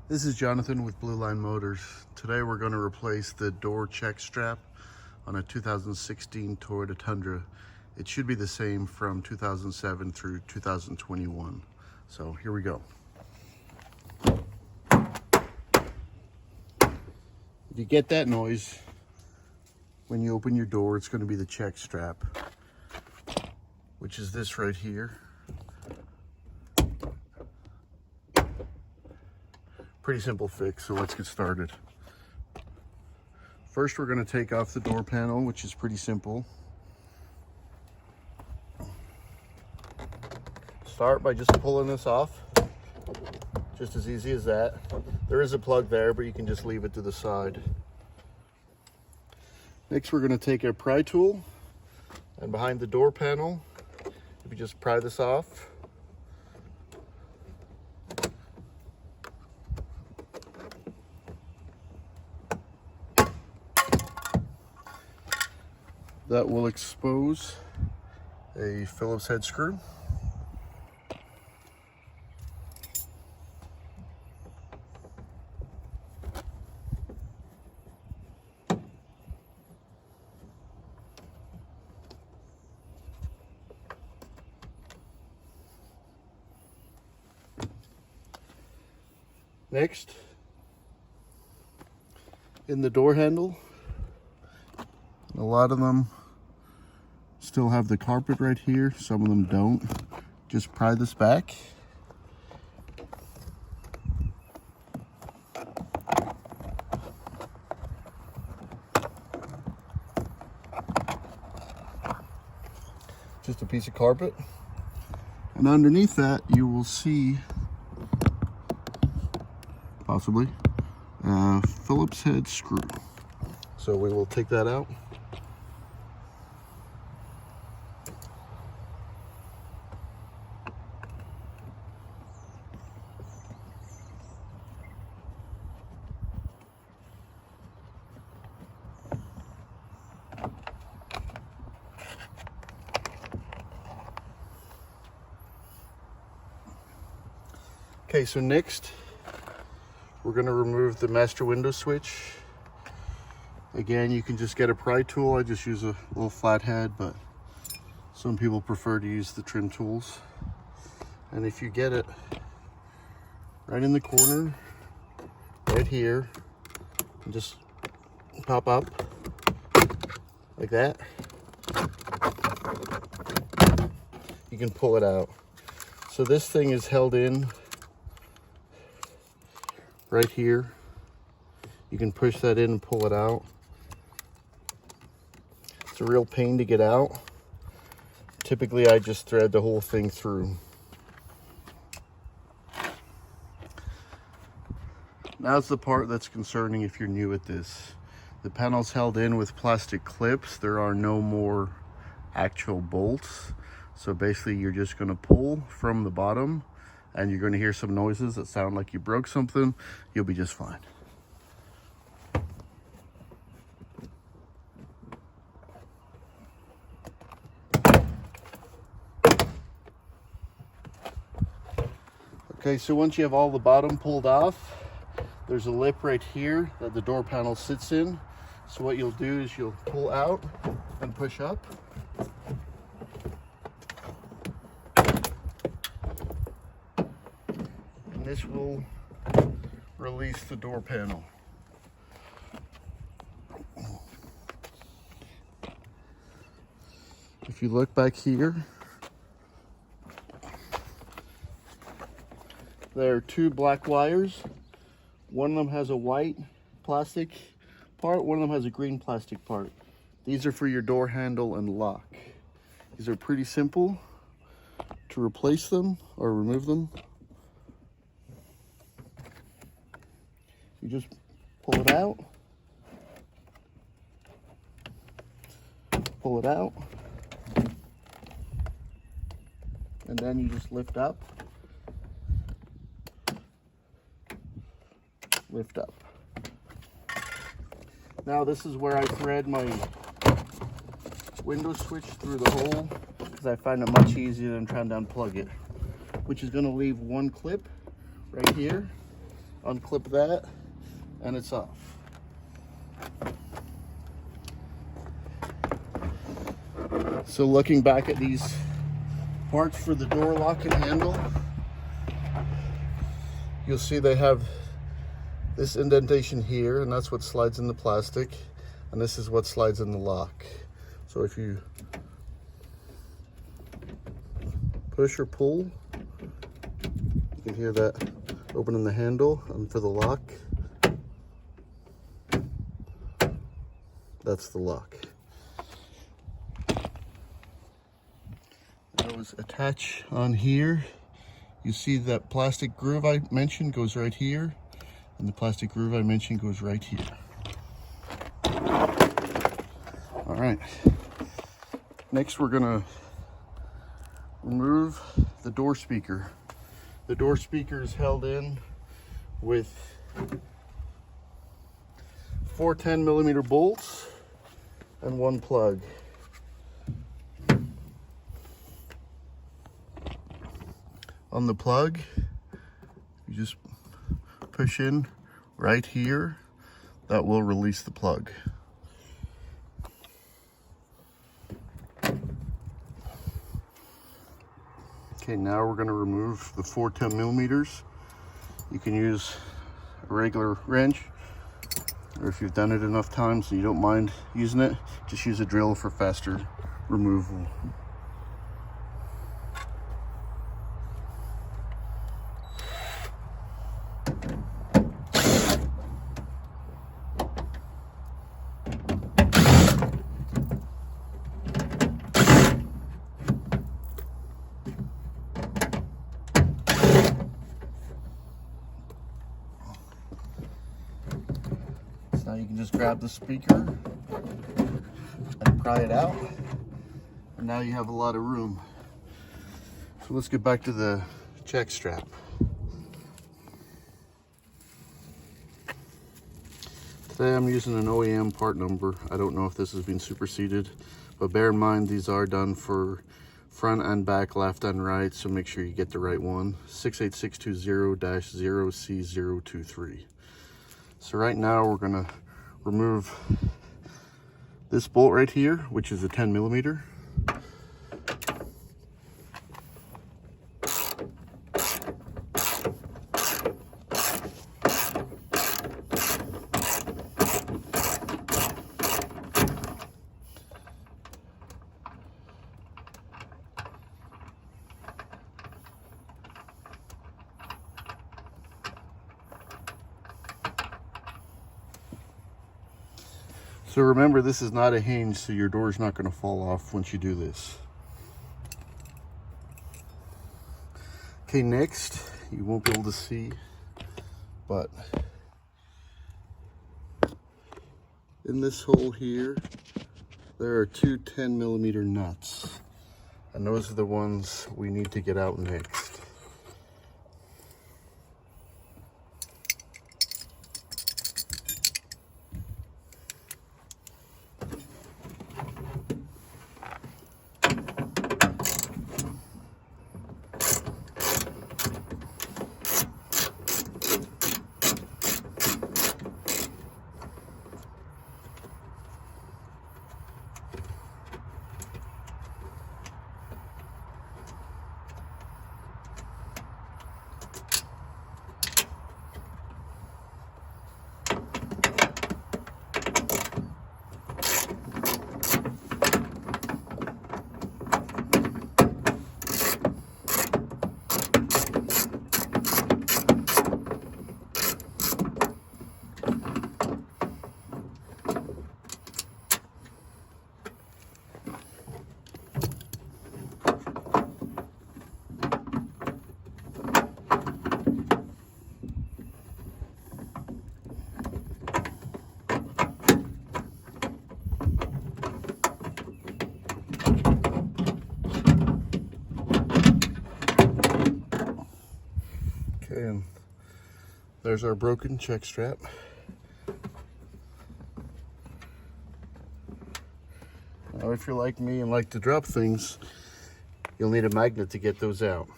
This is Jonathan with Blue Line Motors. Today we're going to replace the door check strap on a 2016 Toyota Tundra. It should be the same from 2007 through 2021. So here we go. If you get that noise when you open your door, it's going to be the check strap, which is this right here. Pretty simple fix, so let's get started. First, we're going to take off the door panel, which is pretty simple. Start by just pulling this off. Just as easy as that. There is a plug there, but you can just leave it to the side. Next, we're going to take a pry tool, and behind the door panel, if you just pry this off, that will expose a Phillips head screw. Next, in the door handle, a lot of them still have the carpet right here, some of them don't. Just pry this back. Just a piece of carpet. And underneath that, you will see, possibly, a Phillips head screw. So we will take that out. Okay, so next, we're going to remove the master window switch. Again, you can just get a pry tool. I just use a little flathead, but some people prefer to use the trim tools. And if you get it right in the corner, right here, and just pop up like that, you can pull it out. So this thing is held in right here. You can push that in and pull it out. It's a real pain to get out. Typically, I just thread the whole thing through. Now's the part that's concerning if you're new at this. The panel's held in with plastic clips. There are no more actual bolts. So basically, you're just going to pull from the bottom, and you're going to hear some noises that sound like you broke something. You'll be just fine. Okay, so once you have all the bottom pulled off, there's a lip right here that the door panel sits in. So what you'll do is you'll pull out and push up. And this will release the door panel. If you look back here, there are two black wires. One of them has a white plastic part, one of them has a green plastic part. These are for your door handle and lock. These are pretty simple to replace them or remove them. You just pull it out, and then you just lift up. Lift up. Now this is where I thread my window switch through the hole, because I find it much easier than trying to unplug it, which is going to leave one clip right here, unclip that, and it's off. So looking back at these parts for the door lock and handle, you'll see they have this indentation here, and that's what slides in the plastic, and this is what slides in the lock. So if you push or pull, you can hear that opening the handle. And for the lock, that's the lock. Those attach on here. You see that plastic groove I mentioned goes right here, and the plastic groove I mentioned goes right here. All right, next we're gonna remove the door speaker. The door speaker is held in with 4 10mm bolts and 1 plug. On the plug, you just push in right here. That will release the plug. Okay, now we're going to remove the 4 10mm. You can use a regular wrench, or if you've done it enough times and you don't mind using it, just use a drill for faster removal. Now you can just grab the speaker and pry it out, and now you have a lot of room. So let's get back to the check strap. Today I'm using an OEM part number. I don't know if this has been superseded, but bear in mind these are done for front and back, left and right, so make sure you get the right one. 68620-0C023. So right now we're gonna remove this bolt right here, which is a 10mm. So remember, this is not a hinge, so your door is not going to fall off once you do this. Okay, next, you won't be able to see, but in this hole here, there are 2 10mm nuts, and those are the ones we need to get out next. And there's our broken check strap. Now, if you're like me and like to drop things, you'll need a magnet to get those out.